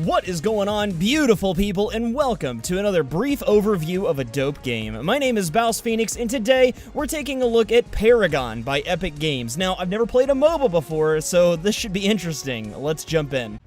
What is going on, beautiful people, and welcome to another brief overview of a dope game. My name is BouseFeenux, and today we're taking a look at Paragon by Epic Games. Now, I've never played a MOBA before, so this should be interesting. Let's jump in.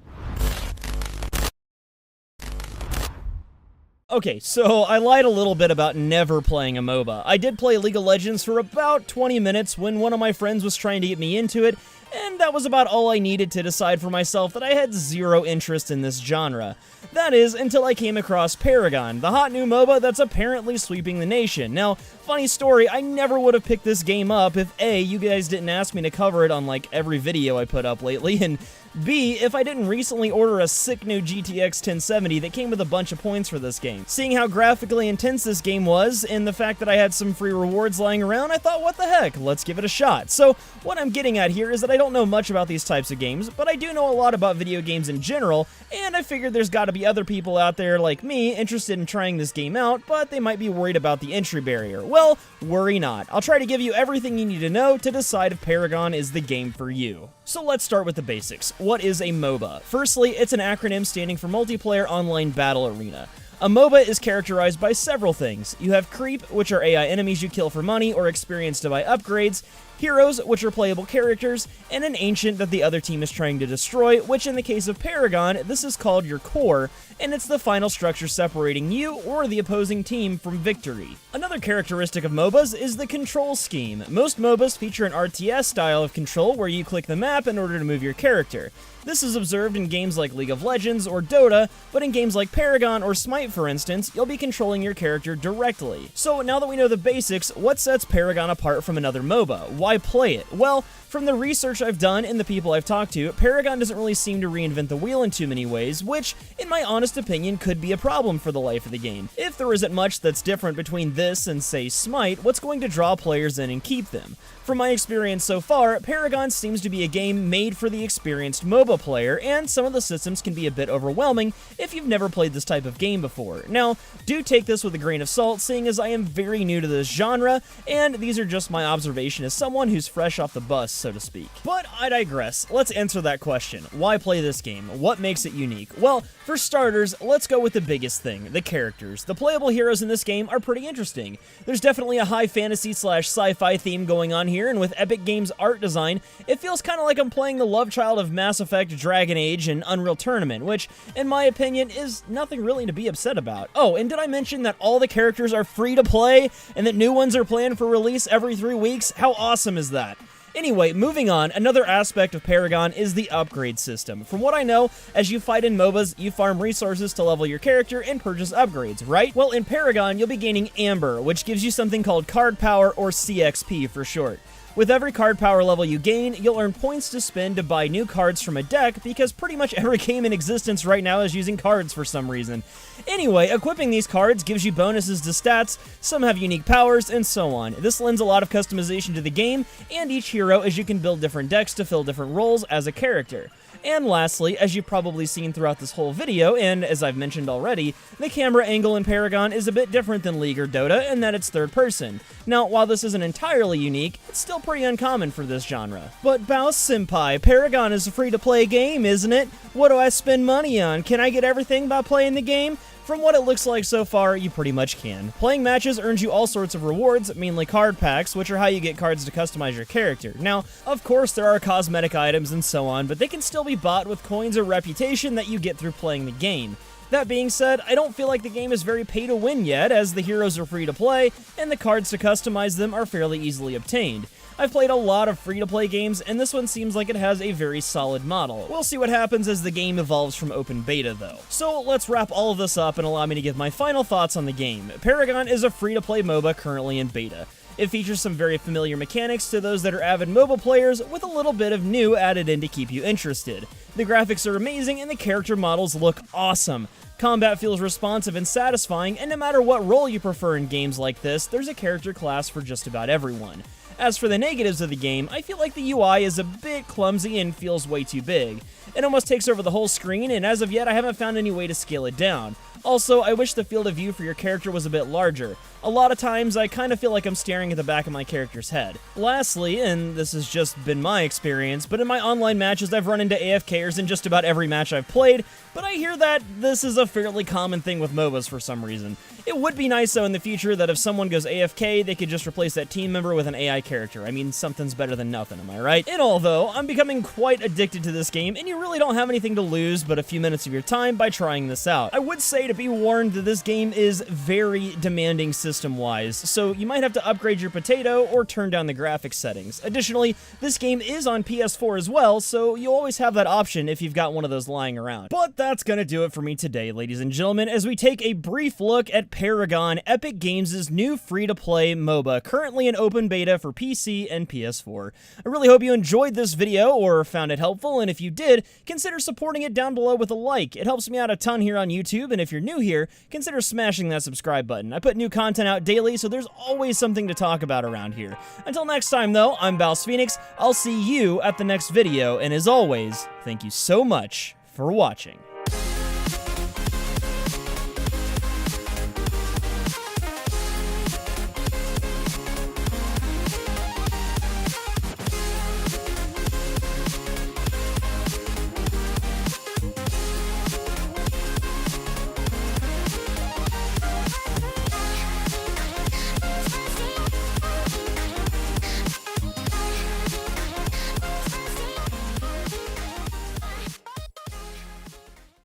Okay, so I lied a little bit about never playing a MOBA. I did play League of Legends for about 20 minutes when one of my friends was trying to get me into it, and that was about all I needed to decide for myself that I had zero interest in this genre. That is, until I came across Paragon, the hot new MOBA that's apparently sweeping the nation. Now, funny story, I never would have picked this game up if A, you guys didn't ask me to cover it on like every video I put up lately, and B, if I didn't recently order a sick new GTX 1070 that came with a bunch of points for this game. Seeing how graphically intense this game was, and the fact that I had some free rewards lying around, I thought, what the heck, let's give it a shot. So, what I'm getting at here is that I don't know much about these types of games, but I do know a lot about video games in general, and I figured there's gotta be other people out there like me interested in trying this game out, but they might be worried about the entry barrier. Well, worry not. I'll try to give you everything you need to know to decide if Paragon is the game for you. So let's start with the basics. What is a MOBA? Firstly, it's an acronym standing for Multiplayer Online Battle Arena. A MOBA is characterized by several things. You have Creep, which are AI enemies you kill for money or experience to buy upgrades, Heroes, which are playable characters, and an Ancient that the other team is trying to destroy, which in the case of Paragon, this is called your core, and it's the final structure separating you or the opposing team from victory. Another characteristic of MOBAs is the control scheme. Most MOBAs feature an RTS style of control where you click the map in order to move your character. This is observed in games like League of Legends or Dota, but in games like Paragon or Smite, for instance, you'll be controlling your character directly. So now that we know the basics, what sets Paragon apart from another MOBA? Why play it? Well, from the research I've done and the people I've talked to, Paragon doesn't really seem to reinvent the wheel in too many ways, which, in my honest opinion, could be a problem for the life of the game. If there isn't much that's different between this and, say, Smite, what's going to draw players in and keep them? From my experience so far, Paragon seems to be a game made for the experienced MOBA player, and some of the systems can be a bit overwhelming if you've never played this type of game before. Now, do take this with a grain of salt, seeing as I am very new to this genre, and these are just my observation as someone who's fresh off the bus, so to speak. But I digress. Let's answer that question. Why play this game? What makes it unique? Well, for starters, let's go with the biggest thing, the characters. The playable heroes in this game are pretty interesting. There's definitely a high fantasy / sci-fi theme going on here, and with Epic Games' art design, it feels kind of like I'm playing the love child of Mass Effect, Dragon Age, and Unreal Tournament, which, in my opinion, is nothing really to be upset about. Oh, and did I mention that all the characters are free to play, and that new ones are planned for release every 3 weeks? How awesome is that? Anyway, moving on, another aspect of Paragon is the upgrade system. From what I know, as you fight in MOBAs, you farm resources to level your character and purchase upgrades, right? Well, in Paragon, you'll be gaining Amber, which gives you something called card power, or CXP for short. With every card power level you gain, you'll earn points to spend to buy new cards from a deck, because pretty much every game in existence right now is using cards for some reason. Anyway, equipping these cards gives you bonuses to stats, some have unique powers, and so on. This lends a lot of customization to the game, and each hero, as you can build different decks to fill different roles as a character. And lastly, as you've probably seen throughout this whole video, and as I've mentioned already, the camera angle in Paragon is a bit different than League or Dota in that it's third person. Now, while this isn't entirely unique, it's still pretty uncommon for this genre. But Bouse Senpai, Paragon is a free-to-play game, isn't it? What do I spend money on? Can I get everything by playing the game? From what it looks like so far, you pretty much can. Playing matches earns you all sorts of rewards, mainly card packs, which are how you get cards to customize your character. Now, of course, there are cosmetic items and so on, but they can still be bought with coins or reputation that you get through playing the game. That being said, I don't feel like the game is very pay-to-win yet, as the heroes are free to play, and the cards to customize them are fairly easily obtained. I've played a lot of free-to-play games, and this one seems like it has a very solid model. We'll see what happens as the game evolves from open beta, though. So let's wrap all of this up and allow me to give my final thoughts on the game. Paragon is a free-to-play MOBA currently in beta. It features some very familiar mechanics to those that are avid MOBA players, with a little bit of new added in to keep you interested. The graphics are amazing, and the character models look awesome. Combat feels responsive and satisfying, and no matter what role you prefer in games like this, there's a character class for just about everyone. As for the negatives of the game, I feel like the UI is a bit clumsy and feels way too big. It almost takes over the whole screen, and as of yet I haven't found any way to scale it down. Also, I wish the field of view for your character was a bit larger. A lot of times, I kind of feel like I'm staring at the back of my character's head. Lastly, and this has just been my experience, but in my online matches I've run into AFKers in just about every match I've played, but I hear that this is a fairly common thing with MOBAs for some reason. It would be nice though in the future that if someone goes AFK, they could just replace that team member with an AI character. I mean, something's better than nothing, am I right? In all though, I'm becoming quite addicted to this game, and you really don't have anything to lose but a few minutes of your time by trying this out. I would say to be warned that this game is very demanding system-wise, so you might have to upgrade your potato or turn down the graphics settings. Additionally, this game is on PS4 as well, so you always have that option if you've got one of those lying around. But that's gonna do it for me today, ladies and gentlemen, as we take a brief look at Paragon, Epic Games' new free-to-play MOBA, currently in open beta for PC and PS4. I really hope you enjoyed this video or found it helpful, and if you did, consider supporting it down below with a like. It helps me out a ton here on YouTube, and if you're new here, consider smashing that subscribe button. I put new content out daily, so there's always something to talk about around here. Until next time though, I'm BouseFeenux. I'll see you at the next video, and as always, thank you so much for watching.